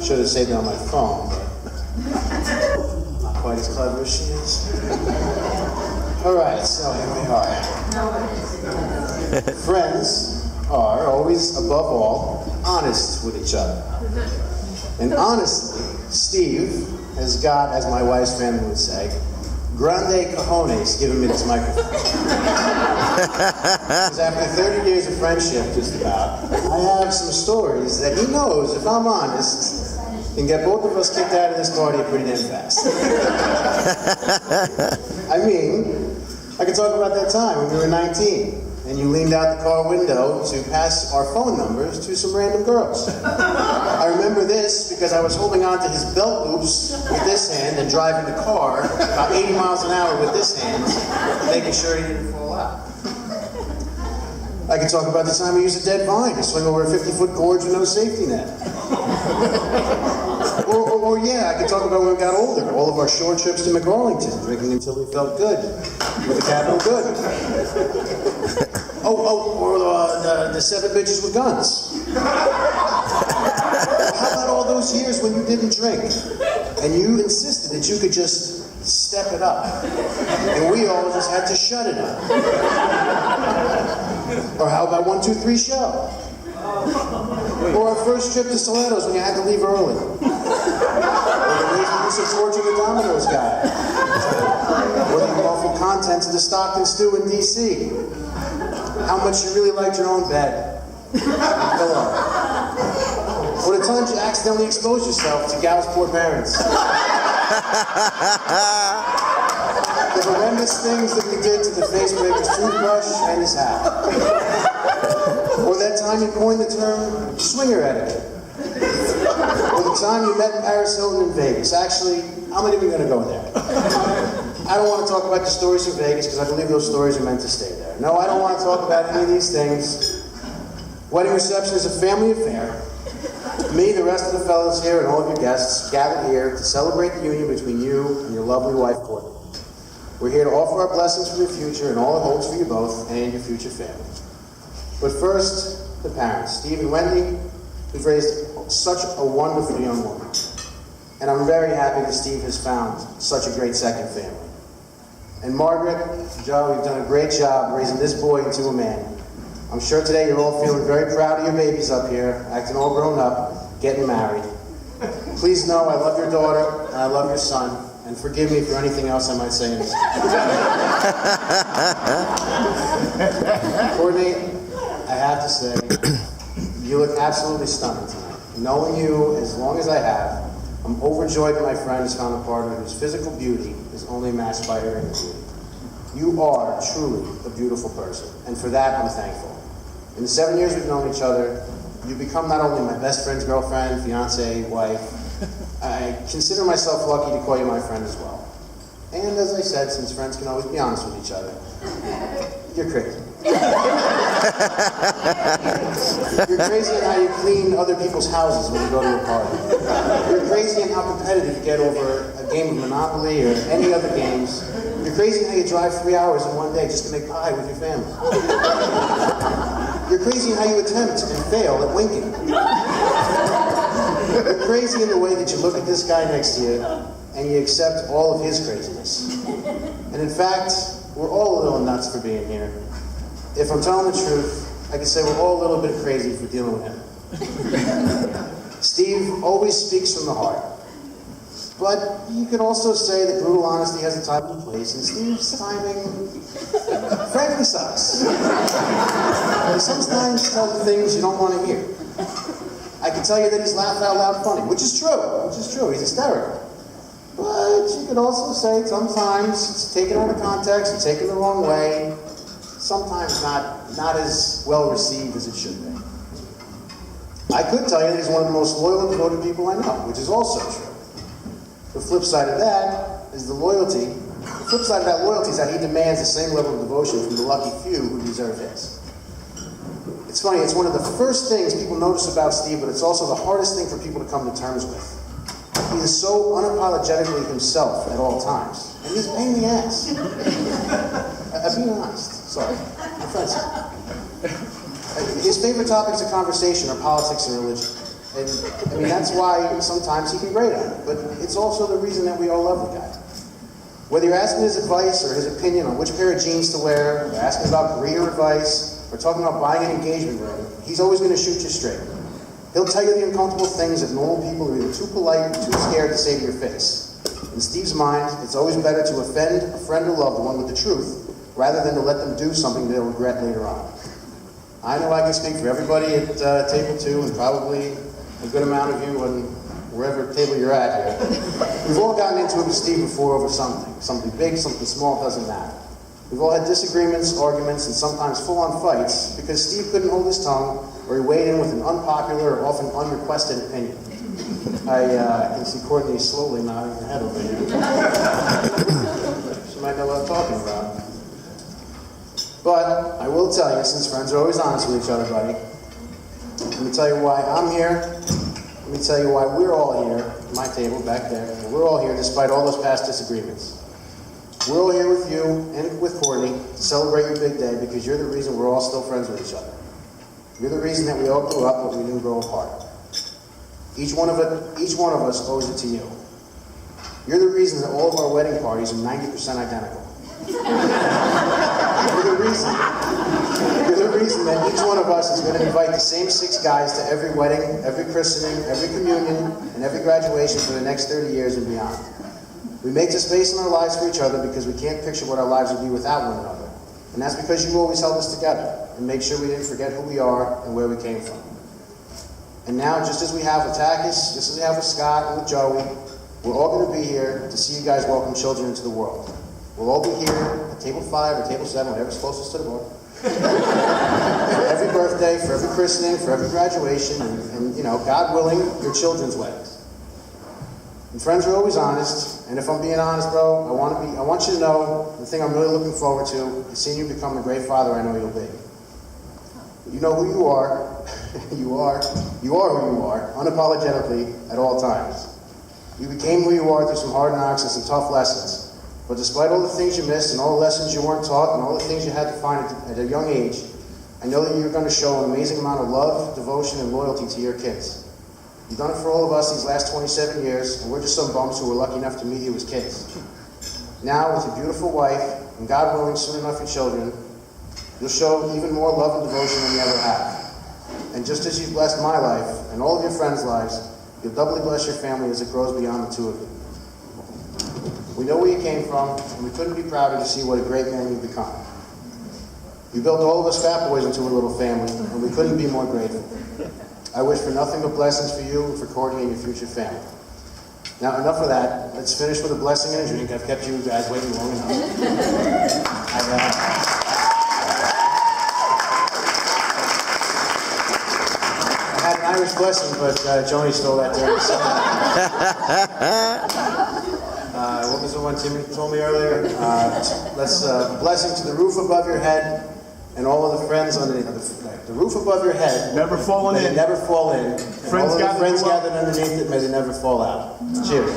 Should have saved it on my phone, but not quite as clever as she is. All right, so here we are. Friends are always, above all, honest with each other. And honestly, Steve has got, as my wife's family would say, grande cojones giving me this microphone. Because after 30 years of friendship, just about, I have some stories that he knows, if I'm honest, can get both of us kicked out of this party pretty damn fast. I mean, I can talk about that time when we were 19, and you leaned out the car window to pass our phone numbers to some random girls. I remember this because I was holding on to his belt loops with this hand and driving the car about 80 miles an hour with this hand, making sure he didn't fall out. I could talk about the time I used a dead vine to swing over a 50-foot gorge with no safety net. Or yeah, I could talk about when we got older, all of our short trips to McArlington, drinking until we felt good, with a capital good. Or the 7 bitches with guns. How about all those years when you didn't drink, and you insisted that you could just step it up, and we all just had to shut it up? Or how about 1, 2, 3 show? Or our first trip to Stilettos when you had to leave early? Or the Raising Fortune the Domino's guy? Or the awful contents of the Stockton Stew in D.C.? How much you really liked your own bed? Pillow. Or the times you accidentally exposed yourself to Gal's poor parents? The horrendous things that we did to the face breaker's toothbrush and his hat. Or that time you coined the term swinger etiquette. Or the time you met Paris Hilton in Vegas. Actually, how many are we going to go there? I don't want to talk about the stories from Vegas because I believe those stories are meant to stay there. No, I don't want to talk about any of these things. Wedding reception is a family affair. Me, the rest of the fellows here, and all of your guests gathered here to celebrate the union between you and your lovely wife, Courtney. We're here to offer our blessings for your future and all it holds for you both and your future family. But first, the parents, Steve and Wendy, who've raised such a wonderful young woman. And I'm very happy that Steve has found such a great second family. And Margaret, Joe, you've done a great job raising this boy into a man. I'm sure today you're all feeling very proud of your babies up here, acting all grown up, getting married. Please know I love your daughter, and I love your son, and forgive me for anything else I might say in this. Courtney, I have to say, you look absolutely stunning tonight. Knowing you as long as I have, I'm overjoyed that my friend has found a partner whose physical beauty is only matched by her inner beauty. You are truly a beautiful person, and for that I'm thankful. In the 7 years we've known each other, you've become not only my best friend's girlfriend, fiance, wife, I consider myself lucky to call you my friend as well. And as I said, since friends can always be honest with each other, you're crazy. You're crazy in how you clean other people's houses when you go to a party. You're crazy in how competitive you get over a game of Monopoly or any other games. You're crazy in how you drive 3 hours in one day just to make pie with your family. You're crazy in how you attempt and fail at winking. You're crazy in the way that you look at this guy next to you and you accept all of his craziness. And in fact, we're all a little nuts for being here. If I'm telling the truth, I can say we're all a little bit crazy for dealing with him. Steve always speaks from the heart. But you could also say that brutal honesty has a time and place, and Steve's timing, frankly, sucks. He sometimes tells you things you don't want to hear. I can tell you that he's laugh out loud funny, which is true, he's hysterical. But you could also say sometimes it's taken out of context, it's taken the wrong way, sometimes not as well received as it should be. I could tell you that he's one of the most loyal and devoted people I know, which is also true. The flip side of that is the loyalty. The flip side of that loyalty is that he demands the same level of devotion from the lucky few who deserve his. It's funny, it's one of the first things people notice about Steve, but it's also the hardest thing for people to come to terms with. He is so unapologetically himself at all times. And he's a pain in the ass. I'm being honest. Sorry. I'm offensive. His favorite topics of conversation are politics and religion. And I mean, that's why sometimes he can grate on it. But it's also the reason that we all love the guy. Whether you're asking his advice or his opinion on which pair of jeans to wear, or asking about career advice, or talking about buying an engagement ring, he's always going to shoot you straight. He'll tell you the uncomfortable things that normal people are either too polite or too scared to say to your face. In Steve's mind, it's always better to offend a friend or loved one with the truth rather than to let them do something they'll regret later on. I know I can speak for everybody at table 2 and probably a good amount of you on wherever table you're at here. We've all gotten into it with Steve before over something. Something big, something small, it doesn't matter. We've all had disagreements, arguments, and sometimes full-on fights because Steve couldn't hold his tongue or he weighed in with an unpopular or often unrequested opinion. I can see Courtney slowly nodding her head over here. She might know what I'm talking about. But I will tell you, since friends are always honest with each other, buddy, let me tell you why I'm here. Let me tell you why we're all here, at my table back there, and we're all here despite all those past disagreements. We're all here with you and with Courtney to celebrate your big day because you're the reason we're all still friends with each other. You're the reason that we all grew up, but we didn't grow apart. Each one of us owes it to you. You're the reason that all of our wedding parties are 90% identical. You're the reason that each one of us is going to invite the same 6 guys to every wedding, every christening, every communion, and every graduation for the next 30 years and beyond. We make the space in our lives for each other because we can't picture what our lives would be without one another. And that's because you always held us together and made sure we didn't forget who we are and where we came from. And now, just as we have with Takis, just as we have with Scott and with Joey, we're all going to be here to see you guys welcome children into the world. We'll all be here at table 5 or table 7, whatever's closest to the door. For every birthday, for every christening, for every graduation, and you know, God willing, your children's weddings. And friends are always honest, and if I'm being honest, bro, I want you to know the thing I'm really looking forward to is seeing you become the great father I know you'll be. You know who you are. You are who you are, unapologetically at all times. You became who you are through some hard knocks and some tough lessons. But despite all the things you missed and all the lessons you weren't taught and all the things you had to find at a young age, I know that you're going to show an amazing amount of love, devotion, and loyalty to your kids. You've done it for all of us these last 27 years, and we're just some bums who were lucky enough to meet you as kids. Now, with your beautiful wife, and God willing, soon enough your children, you'll show even more love and devotion than you ever have. And just as you've blessed my life and all of your friends' lives, you'll doubly bless your family as it grows beyond the 2 of you. We know where you came from, and we couldn't be prouder to see what a great man you've become. You built all of us fat boys into a little family, and we couldn't be more grateful. I wish for nothing but blessings for you and for Courtney and your future family. Now, enough of that. Let's finish with a blessing and a drink. I've kept you guys waiting long enough. I had an Irish blessing, but Joni stole that during the song. What was the one Timmy told me earlier? Let's blessing to the roof above your head and all of the friends underneath. The roof above your head. Never falling in. Never fall in. Friends all of the friends gathered underneath it, may they never fall out. Cheers.